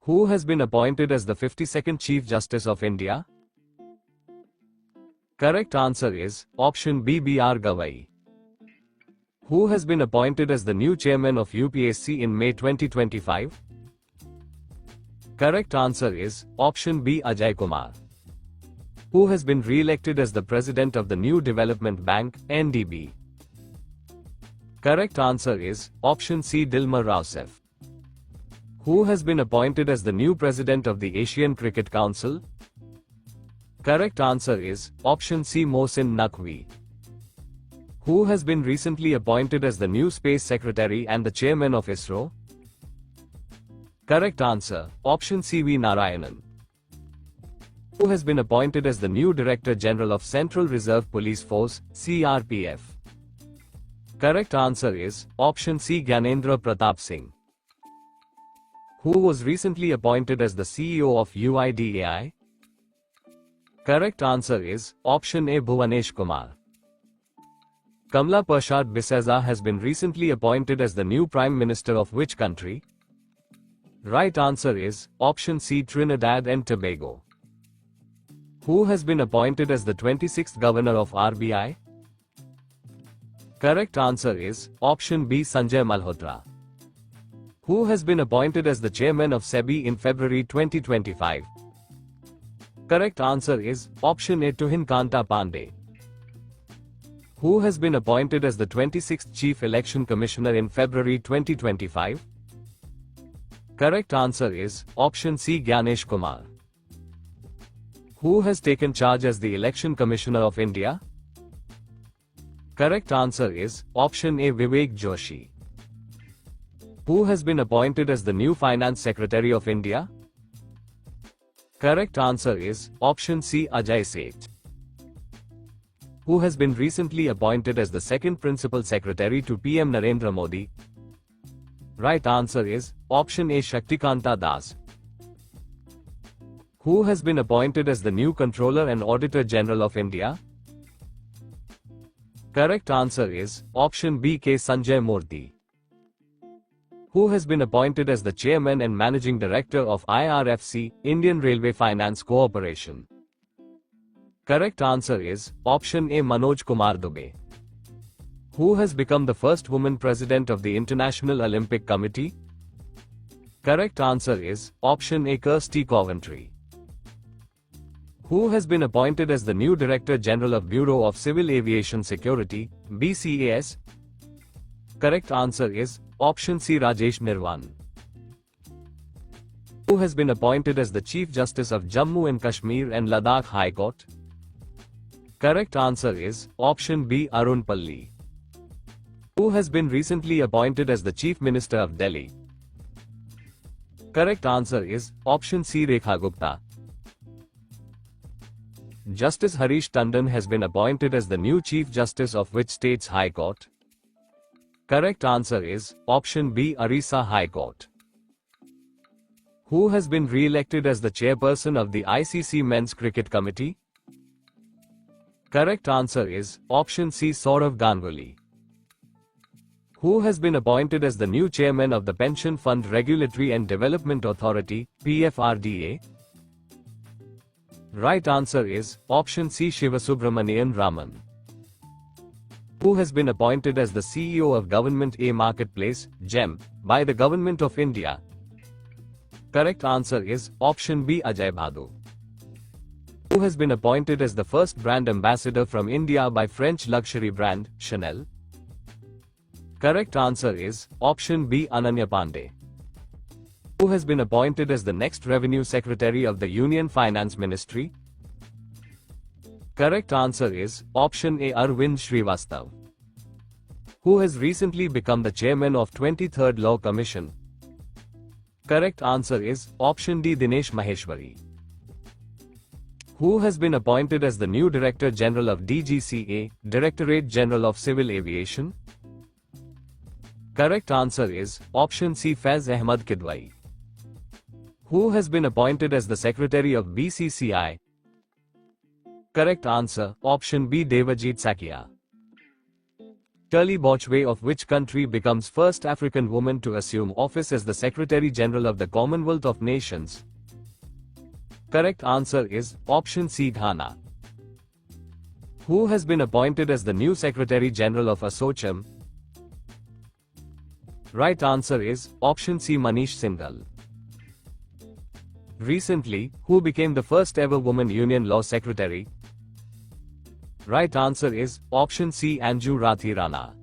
Who has been appointed as the 52nd Chief Justice of India? Correct answer is option B. B.R. Gavai. Who has been appointed as the new chairman of UPSC in May 2025? Correct answer is option B. Ajay Kumar. Who has been re-elected as the president of the New Development Bank, NDB? Correct answer is option C. Dilma Rousseff. Who has been appointed as the new president of the Asian Cricket Council? Correct answer is option C. Mohsin Naqvi. Who has been recently appointed as the new space secretary and the chairman of ISRO? Correct answer option C. V. Narayanan. Who has been appointed as the new Director General of Central Reserve Police Force, CRPF? Correct answer is option C. Gyanendra Pratap Singh. Who was recently appointed as the CEO of UIDAI? Correct answer is option A. Bhuvanesh Kumar. Kamla Prashad Bisesa has been recently appointed as the new Prime Minister of which country? Right answer is option C. Trinidad and Tobago. Who has been appointed as the 26th Governor of RBI? Correct answer is option B. Sanjay Malhotra. Who has been appointed as the chairman of SEBI in February 2025? Correct answer is option A. Tuhin Kanta Pandey. Who has been appointed as the 26th Chief Election Commissioner in February 2025? Correct answer is option C. Gyanesh Kumar. Who has taken charge as the Election Commissioner of India? Correct answer is option A. Vivek Joshi. Who has been appointed as the new Finance Secretary of India? Correct answer is option C. Ajay Seth. Who has been recently appointed as the second Principal Secretary to PM Narendra Modi? Right answer is option A. Shaktikanta Das. Who has been appointed as the new Controller and Auditor General of India? Correct answer is option B. K. Sanjay Murthy. Who has been appointed as the Chairman and Managing Director of IRFC, Indian Railway Finance Corporation? Correct answer is option A. Manoj Kumar Dubey. Who has become the first woman president of the International Olympic Committee? Correct answer is option A. Kirsty Coventry. Who has been appointed as the new Director General of Bureau of Civil Aviation Security, BCAS? Correct answer is option C. Rajesh Nirwan. Who has been appointed as the Chief Justice of Jammu and Kashmir and Ladakh High Court? Correct answer is option B. Arun Palli. Who has been recently appointed as the Chief Minister of Delhi? Correct answer is option C. Rekha Gupta. Justice Harish Tandon has been appointed as the new Chief Justice of which state's High Court? Correct answer is option B. Orissa High Court. Who has been re-elected as the chairperson of the ICC Men's Cricket Committee? Correct answer is option C. Saurav Ganguly. Who has been appointed as the new chairman of the Pension Fund Regulatory and Development Authority, PFRDA? Right answer is option C. Shivasubramanian Raman. Who has been appointed as the CEO of Government A Marketplace, GEM, by the Government of India? Correct answer is option B. Ajay Bhadu. Who has been appointed as the first brand ambassador from India by French luxury brand, Chanel? Correct answer is option B. Ananya Pandey. Who has been appointed as the next Revenue Secretary of the Union Finance Ministry? Correct answer is option A. Arvind Srivastav. Who has recently become the chairman of 23rd Law Commission? Correct answer is option D. Dinesh Maheshwari. Who has been appointed as the new Director General of DGCA, Directorate General of Civil Aviation? Correct answer is option C. Faiz Ahmad Kidwai. Who has been appointed as the Secretary of BCCI? Correct answer option B. Devajit Sakia. Turli Botchway of which country becomes first African woman to assume office as the Secretary General of the Commonwealth of Nations? Correct answer is option C, Ghana. Who has been appointed as the new Secretary General of ASSOCHAM? Right answer is option C, Manish Singhal. Recently, who became the first ever woman Union Law Secretary? Right answer is option C, Anju Rathi Rana.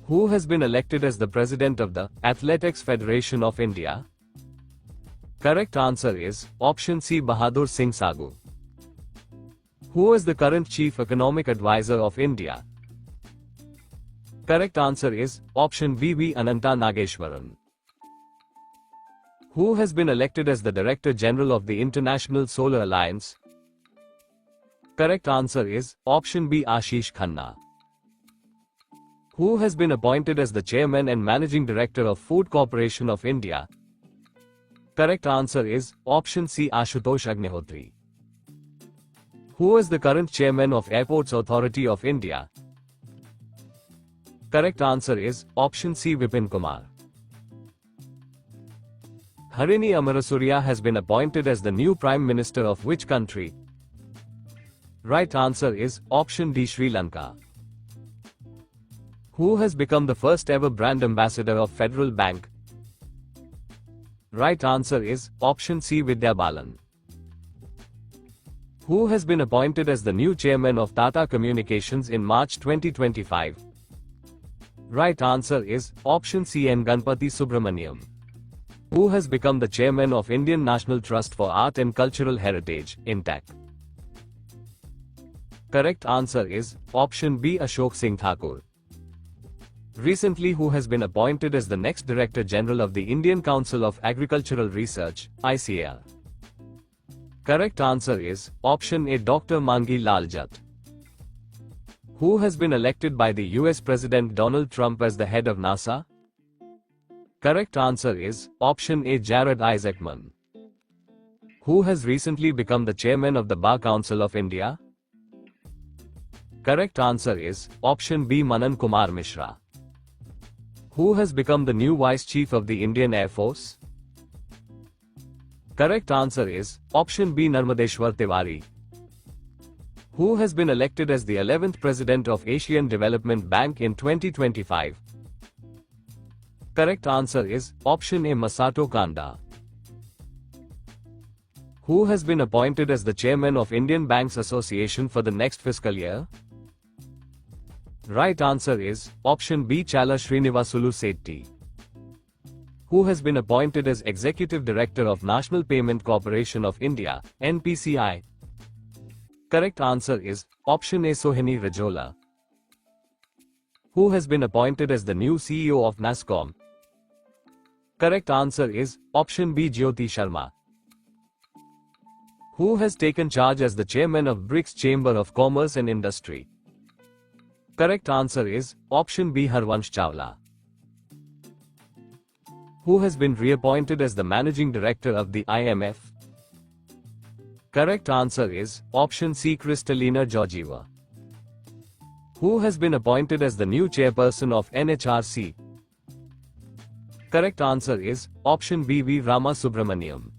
Who has been elected as the President of the Athletics Federation of India? Correct answer is option C, Bahadur Singh Sagu. Who is the current Chief Economic Advisor of India? Correct answer is option B, V. Ananta Nageshwaran. Who has been elected as the Director General of the International Solar Alliance? Correct answer is option B, Ashish Khanna. Who has been appointed as the Chairman and Managing Director of Food Corporation of India? Correct answer is option C, Ashutosh Agnihotri. Who is the current Chairman of Airports Authority of India? Correct answer is option C, Vipin Kumar. Harini Amarasuriya has been appointed as the new Prime Minister of which country? Right answer is option D, Sri Lanka. Who has become the first ever brand ambassador of Federal Bank? Right answer is option C, Vidya Balan. Who has been appointed as the new Chairman of Tata Communications in March 2025? Right answer is option C, N. Ganpati Subramaniam. Who has become the Chairman of Indian National Trust for Art and Cultural Heritage, INTAC? Correct answer is option B, Ashok Singh Thakur. Recently, who has been appointed as the next Director General of the Indian Council of Agricultural Research, ICAR? Correct answer is option A, Dr. Mangi Lal Jatt. Who has been elected by the US President Donald Trump as the head of NASA? Correct answer is option A, Jared Isaacman. Who has recently become the Chairman of the Bar Council of India? Correct answer is option B, Manan Kumar Mishra. Who has become the new Vice Chief of the Indian Air Force? Correct answer is option B, Narmadeshwar Tiwari. Who has been elected as the 11th President of Asian Development Bank in 2025? Correct answer is option A, Masato Kanda. Who has been appointed as the Chairman of Indian Banks Association for the next fiscal year? Right answer is option B, Chala Srinivasulu Setty. Who has been appointed as Executive Director of National Payment Corporation of India, NPCI? Correct answer is option A, Sohini Rajola. Who has been appointed as the new CEO of NASSCOM? Correct answer is option B, Jyoti Sharma. Who has taken charge as the Chairman of BRICS Chamber of Commerce and Industry? Correct answer is option B, Harvansh Chawla. Who has been reappointed as the Managing Director of the IMF? Correct answer is option C, Kristalina Georgieva. Who has been appointed as the new Chairperson of NHRC? Correct answer is option B, V. Rama Subramaniam.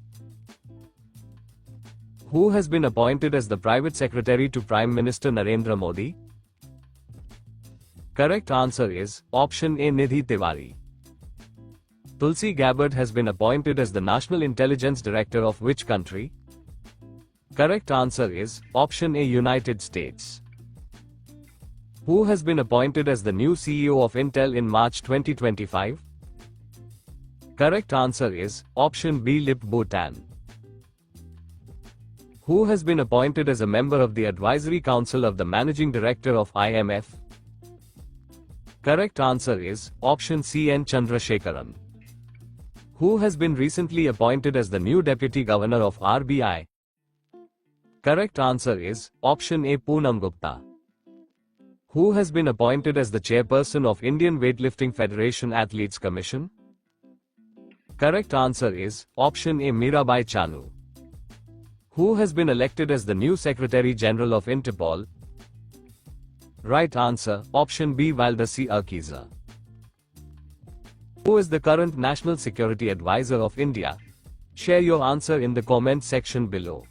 Who has been appointed as the Private Secretary to Prime Minister Narendra Modi? Correct answer is option A, Nidhi Tiwari. Tulsi Gabbard has been appointed as the National Intelligence Director of which country? Correct answer is option A, United States. Who has been appointed as the new CEO of Intel in March 2025? Correct answer is option B, Lip Bhutan. Who has been appointed as a member of the Advisory Council of the Managing Director of IMF? Correct answer is option C, N. Chandrasekaran. Who has been recently appointed as the new Deputy Governor of RBI? Correct answer is option A, Poonam Gupta. Who has been appointed as the Chairperson of Indian Weightlifting Federation Athletes Commission? Correct answer is option A, Mirabai Chanu. Who has been elected as the new Secretary General of Interpol? Right answer, option B, Valdeci Urquiza. Who is the current National Security Advisor of India? Share your answer in the comment section below.